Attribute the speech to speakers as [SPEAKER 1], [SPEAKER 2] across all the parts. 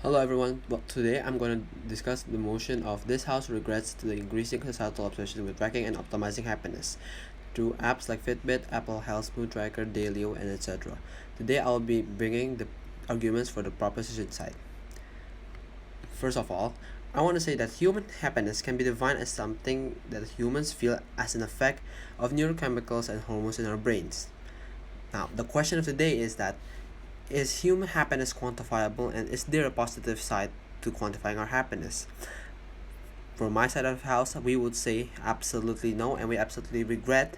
[SPEAKER 1] Hello everyone. Well, today I'm going to discuss the motion of this house regrets to the increasing societal obsession with tracking and optimizing happiness through apps like Fitbit, Apple Health, Mood Tracker, Dailyo, and etc. Today I'll be bringing the arguments for the proposition side. First of all, I want to say that human happiness can be defined as something that humans feel as an effect of neurochemicals and hormones in our brains. Now, the question of the day is human happiness quantifiable, and is there a positive side to quantifying our happiness? For my side of the house, we would say absolutely no, and we absolutely regret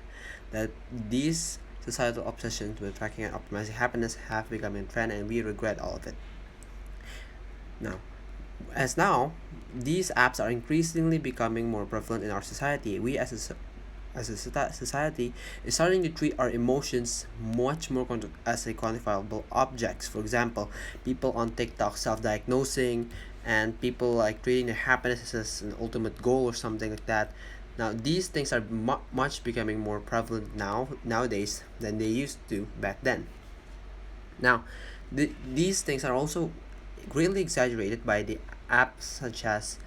[SPEAKER 1] that these societal obsessions with tracking and optimizing happiness have become a trend, and we regret all of it. Now, these apps are increasingly becoming more prevalent in our society. We as a society is starting to treat our emotions much more as a quantifiable objects. For example, people on TikTok self-diagnosing, and people like treating their happiness as an ultimate goal or something like that. Now these things are much becoming more prevalent nowadays than they used to back then. Now, these things are also greatly exaggerated by the apps such as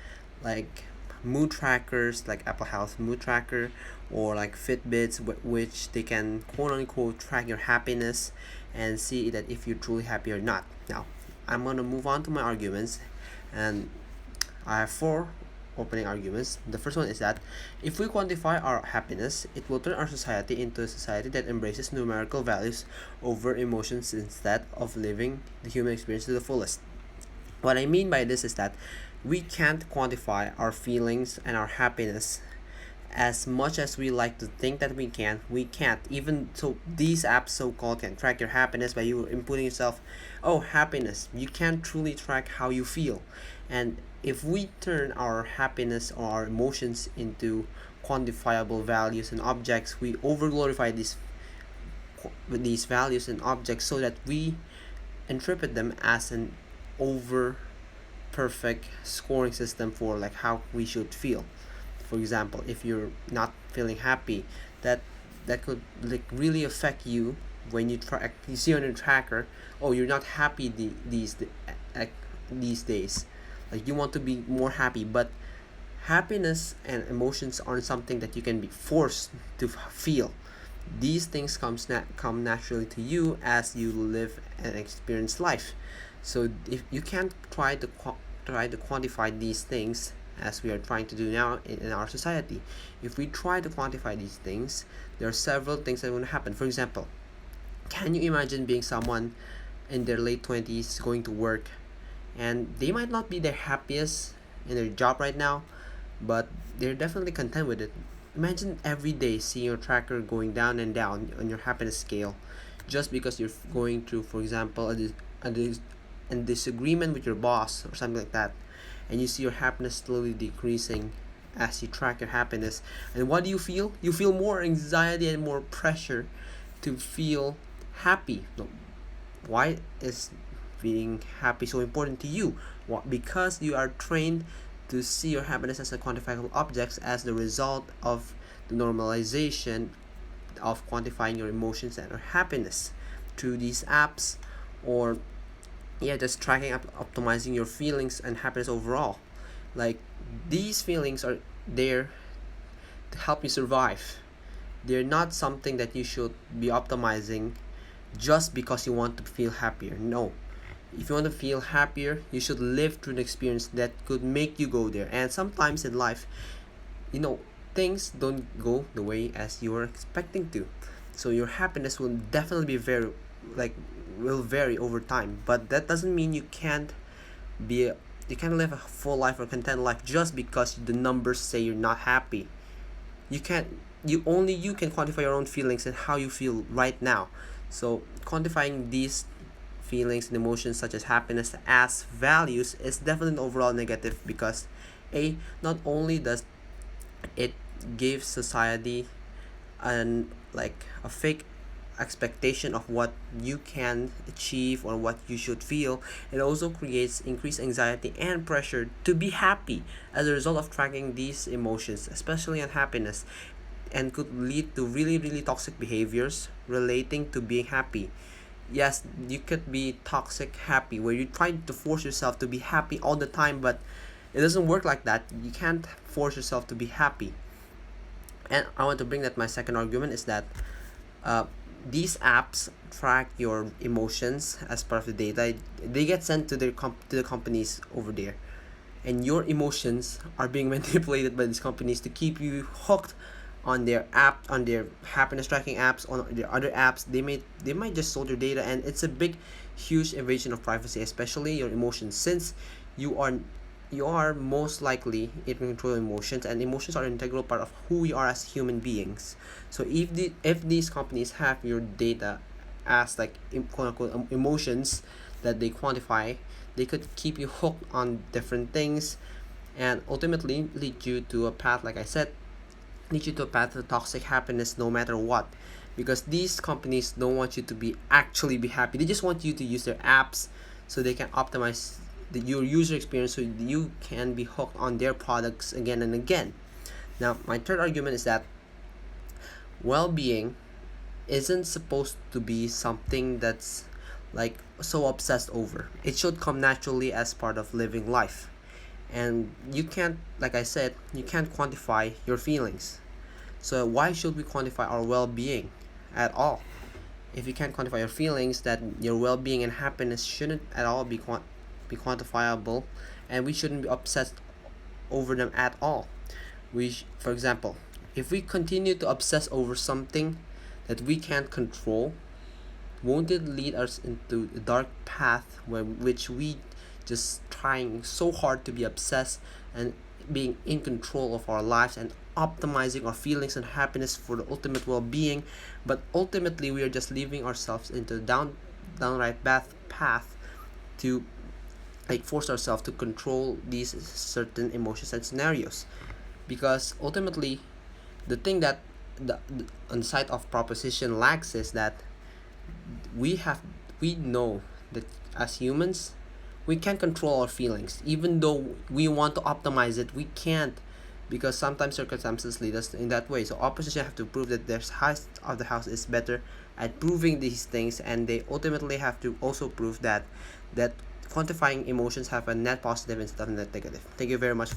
[SPEAKER 1] like mood trackers like Apple Health Mood Tracker, or like Fitbits, which they can quote unquote track your happiness and see that if you're truly happy or not. Now, I'm gonna move on to my arguments, and I have four opening arguments. The first one is that if we quantify our happiness, it will turn our society into a society that embraces numerical values over emotions instead of living the human experience to the fullest. What I mean by this is that we can't quantify our feelings and our happiness as much as we like to think that we can't. Even so, these apps so-called can track your happiness by you inputting yourself, oh, happiness. You can't truly track how you feel. And if we turn our happiness or our emotions into quantifiable values and objects, we over glorify these values and objects so that we interpret them as an over perfect scoring system for like how we should feel. For example, if you're not feeling happy, that that could like really affect you when you see on your tracker, oh, you're not happy these days, like you want to be more happy. But happiness and emotions aren't something that you can be forced to feel. These things come naturally to you as you live and experience life. So if you can't try to quantify these things as we are trying to do now in our society. If we try to quantify these things, there are several things that will happen. For example, can you imagine being someone in their late 20s going to work, and they might not be their happiest in their job right now, but they're definitely content with it. Imagine every day seeing your tracker going down and down on your happiness scale just because you're going through, for example, a disagreement with your boss or something like that, and you see your happiness slowly decreasing as you track your happiness. And what do you feel? You feel more anxiety and more pressure to feel happy. No, why is being happy so important to you? What? Because you are trained to see your happiness as a quantifiable object as the result of the normalization of quantifying your emotions and your happiness through these apps, or yeah, just tracking optimizing your feelings and happiness overall. Like, these feelings are there to help you survive. They're not something that you should be optimizing just because you want to feel happier. No, if you want to feel happier, you should live through an experience that could make you go there. And sometimes in life, you know, things don't go the way as you were expecting to. So your happiness will definitely be like will vary over time. But that doesn't mean be you can't live a full life or content life just because the numbers say you're not happy. You can't you can quantify your own feelings and how you feel right now. So quantifying these feelings and emotions such as happiness as values is definitely an overall negative, because not only does it give society an like a fake expectation of what you can achieve or what you should feel, it also creates increased anxiety and pressure to be happy as a result of tracking these emotions, especially unhappiness, and could lead to really toxic behaviors relating to being happy. yes, you could be toxic happy, where you try to force yourself to be happy all the time, but it doesn't work like that. You can't force yourself to be happy. And I want to bring that my second argument is that uh, these apps track your emotions as part of the data. They get sent to to the companies over there, and your emotions are being manipulated by these companies to keep you hooked on their app, on their happiness tracking apps, on their other apps. They might just sold your data, and it's a big, huge invasion of privacy, especially your emotions, since you are you are most likely in control of emotions, and emotions are an integral part of who we are as human beings. So if these companies have your data as like quote unquote emotions that they quantify, they could keep you hooked on different things, and ultimately lead you to a path, like I said, lead you to a path of toxic happiness no matter what. Because these companies don't want you to be happy. They just want you to use their apps so they can optimize your user experience, so you can be hooked on their products again and again. Now, my third argument is that well-being isn't supposed to be something that's like so obsessed over. It should come naturally as part of living life. And you can't, like I said, you can't quantify your feelings. So why should we quantify our well-being at all? If you can't quantify your feelings, that your well-being and happiness shouldn't at all be quantifiable, and we shouldn't be obsessed over them at all. For example, if we continue to obsess over something that we can't control, won't it lead us into a dark path which we just trying so hard to be obsessed and being in control of our lives and optimizing our feelings and happiness for the ultimate well-being, but ultimately we are just leaving ourselves into downright bad path to like force ourselves to control these certain emotions and scenarios. Because ultimately the thing that the on the side of proposition lacks is that we have we know that as humans we can't control our feelings. Even though we want to optimize it, we can't, because sometimes circumstances lead us in that way. So opposition have to prove that their side of the house is better at proving these things, and they ultimately have to also prove that quantifying emotions have a net positive instead of net negative. Thank you very much